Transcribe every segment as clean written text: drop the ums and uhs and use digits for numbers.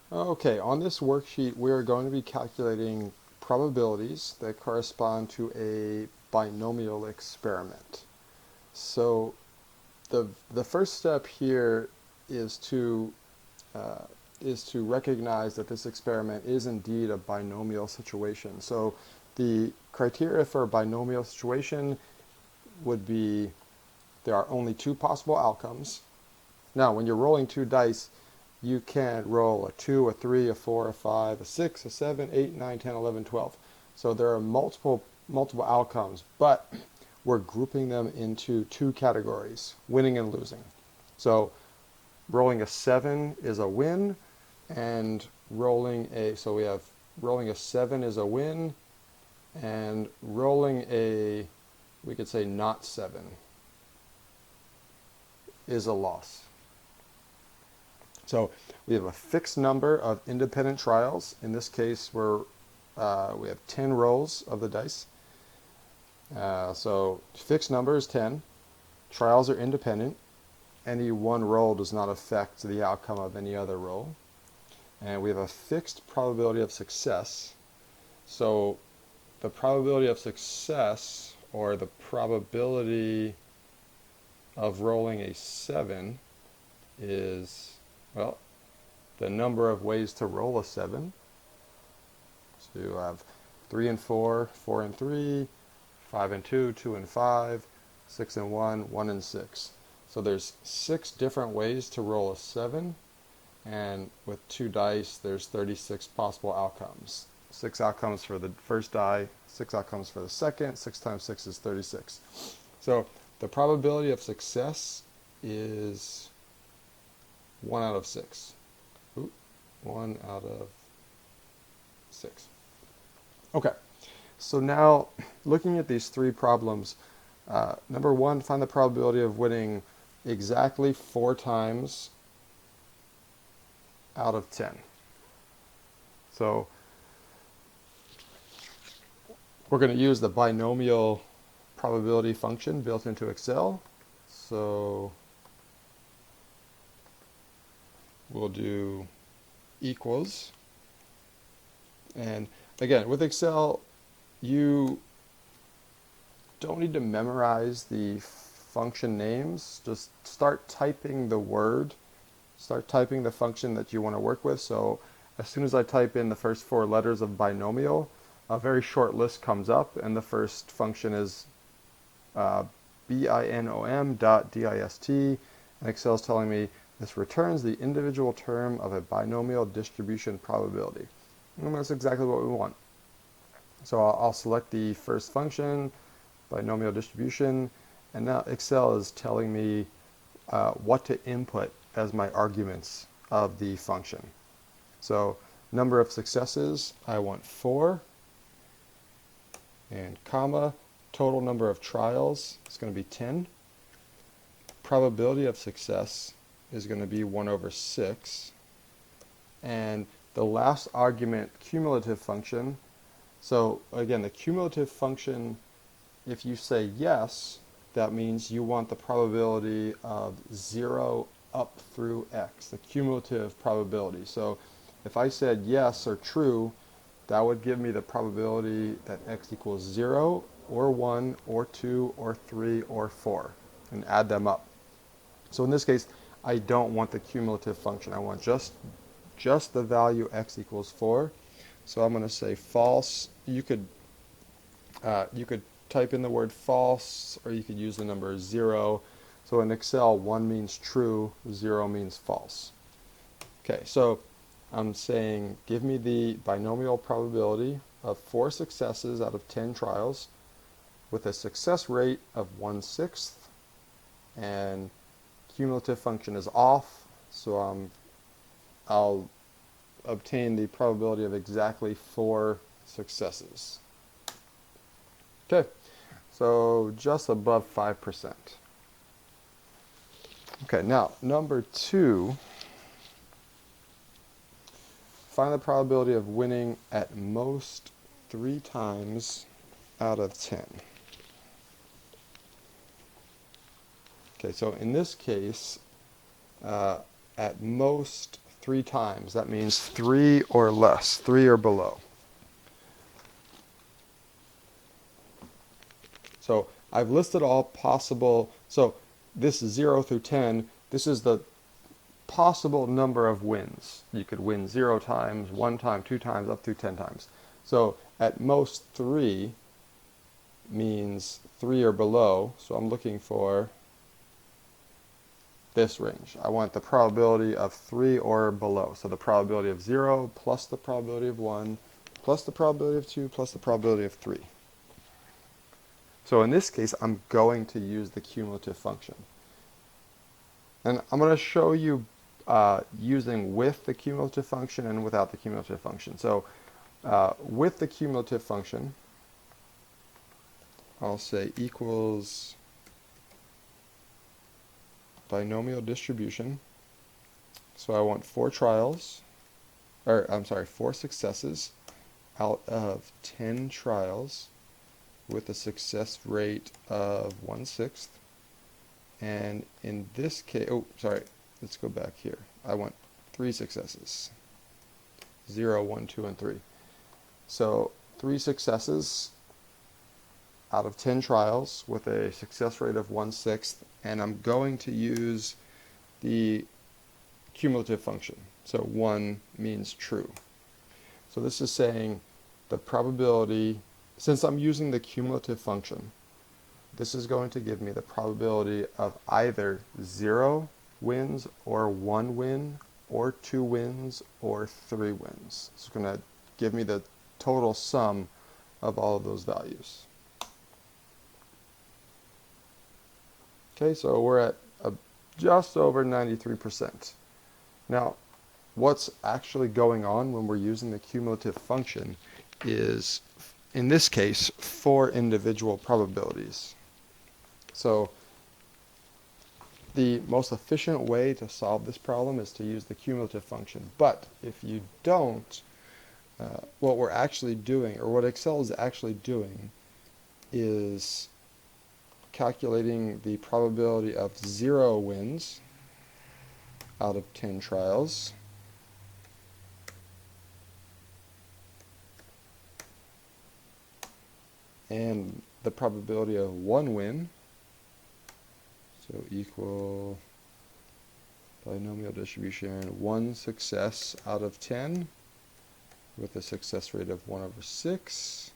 Okay, on this worksheet, we're going to be calculating probabilities that correspond to a binomial experiment. So the first step here is to uh, is to recognize that this experiment is indeed a binomial situation. So the criteria for a binomial situation would be there are only two possible outcomes. Now, when you're rolling two dice, you can roll a 2, a 3, a 4, a 5, a 6, a 7, 8, 9, 10, 11, 12. So there are multiple outcomes, but we're grouping them into two categories, winning and losing. So rolling a 7 is a win, and so we have rolling a 7 is a win, and rolling a, we could say not 7 is a loss. So we have a fixed number of independent trials. In this case, we have 10 rolls of the dice. So fixed number is 10. Trials are independent. Any one roll does not affect the outcome of any other roll. And we have a fixed probability of success. So the probability of success, or the probability of rolling a 7, is, well, the number of ways to roll a 7. So you have 3 and 4, 4 and 3, 5 and 2, 2 and 5, 6 and 1, 1 and 6. So there's 6 different ways to roll a 7, and with 2 dice, there's 36 possible outcomes. 6 outcomes for the first die, 6 outcomes for the second, 6 times 6 is 36. So the probability of success is 1 out of 6. 1 out of 6. Okay, so now looking at these three problems, number one, find the probability of winning exactly 4 times out of 10. So we're going to use the binomial probability function built into Excel. So we'll do equals. And again, with Excel, you don't need to memorize the function names. Just start typing the word. Start typing the function that you want to work with. So as soon as I type in the first 4 letters of binomial, a very short list comes up, and the first function is binom.dist, and Excel is telling me this returns the individual term of a binomial distribution probability. And that's exactly what we want. So I'll select the first function, binomial distribution, and now Excel is telling me what to input as my arguments of the function. So number of successes, I want 4, and comma, total number of trials is going to be 10. Probability of success is going to be 1 over 6. And the last argument, cumulative function. So again, the cumulative function, if you say yes, that means you want the probability of 0 up through x, the cumulative probability. So if I said yes or true, that would give me the probability that x equals 0 or 1 or 2 or 3 or 4, and add them up. So in this case, I don't want the cumulative function. I want just the value x equals 4. So I'm going to say false. You could type in the word false, or you could use the number 0. So in Excel, 1 means true, 0 means false. Okay, so I'm saying give me the binomial probability of 4 successes out of 10 trials with a success rate of 1/6, and cumulative function is off, so I'll obtain the probability of exactly 4 successes. Okay, so just above 5%. Okay, now number 2, find the probability of winning at most 3 times out of 10. Okay, so in this case, at most 3 times. That means 3 or less, 3 or below. So I've listed all possible, so this 0 through 10, this is the possible number of wins. You could win 0 times, 1 time, 2 times, up through 10 times. So at most 3 means 3 or below, so I'm looking for this range. I want the probability of 3 or below. So the probability of 0 plus the probability of 1 plus the probability of 2 plus the probability of 3. So in this case, I'm going to use the cumulative function. And I'm going to show you using with the cumulative function and without the cumulative function. So with the cumulative function, I'll say equals binomial distribution. So I want 4 successes out of 10 trials with a success rate of 1/6. And in this case, let's go back here. I want 3 successes. 0, 1, 2, and 3. So 3 successes out of 10 trials with a success rate of 1/6, and I'm going to use the cumulative function. So 1 means true. So this is saying the probability, since I'm using the cumulative function, this is going to give me the probability of either 0 wins or 1 win or 2 wins or 3 wins. It's going to give me the total sum of all of those values. Okay, so we're at just over 93%. Now, what's actually going on when we're using the cumulative function is, in this case, 4 individual probabilities. So the most efficient way to solve this problem is to use the cumulative function. But if you don't, what we're actually doing, or what Excel is actually doing, is calculating the probability of 0 wins out of 10 trials and the probability of 1 win, so equal binomial distribution 1 success out of 10 with a success rate of 1/6,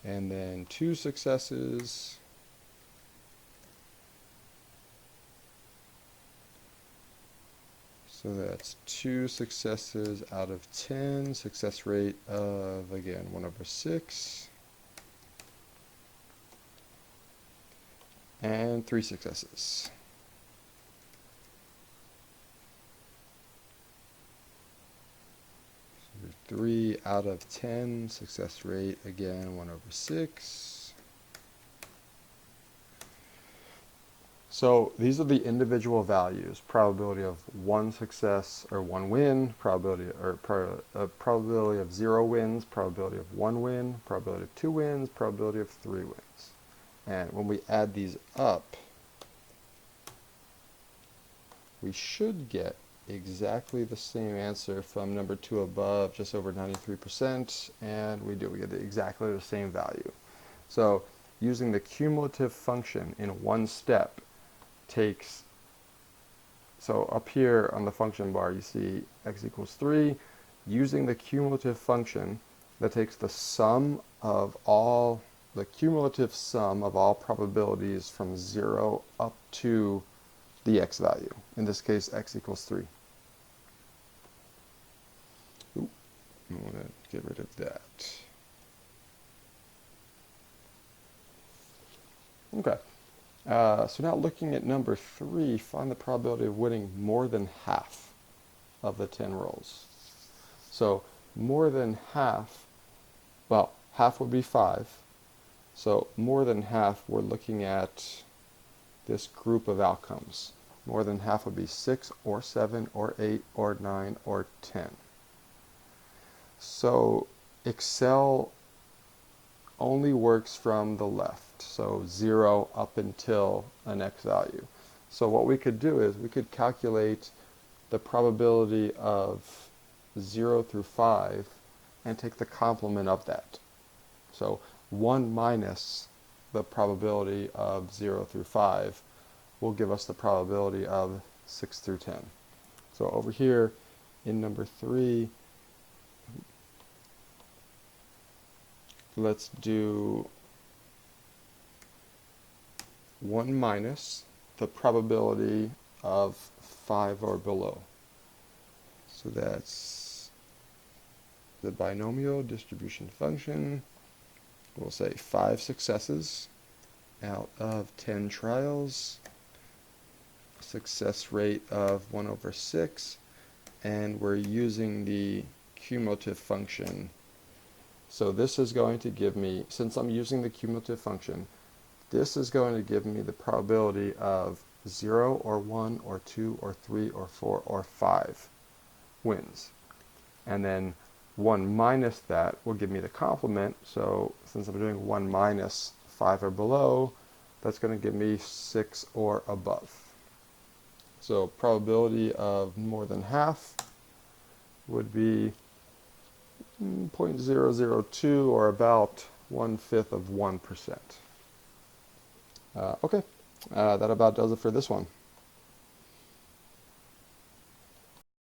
and then 2 successes so that's 2 successes out of 10, success rate of, again, 1/6, and 3 successes. So 3 out of 10, success rate, again, 1/6. So these are the individual values: probability of 1 success or 1 win, probability of 0 wins, probability of 1 win, probability of 2 wins, probability of 3 wins. And when we add these up, we should get exactly the same answer from number 2 above, just over 93%, and we get exactly the same value. So using the cumulative function in one step takes, so up here on the function bar you see x equals 3. Using the cumulative function, that takes the cumulative sum of all probabilities from 0 up to the x value. In this case, x equals 3. Ooh, I want to get rid of that. Okay. So now looking at number 3, find the probability of winning more than half of the 10 rolls. So more than half, well, half would be 5. So more than half, we're looking at this group of outcomes. More than half would be 6 or 7 or 8 or 9 or 10. So Excel only works from the left, so 0 up until an x value. So what we could do is we could calculate the probability of 0 through 5 and take the complement of that. So 1 minus the probability of 0 through 5 will give us the probability of 6 through 10. So over here in number 3, let's do 1 minus the probability of 5 or below. So that's the binomial distribution function. We'll say 5 successes out of 10 trials, success rate of 1 over 6, and we're using the cumulative function. So this is going to give me, since I'm using the cumulative function, this is going to give me the probability of 0 or 1 or 2 or 3 or 4 or 5 wins. And then 1 minus that will give me the complement. So since I'm doing 1 minus 5 or below, that's going to give me 6 or above. So probability of more than half would be 0.002 or about 1/5 of 1%. Okay, that about does it for this one.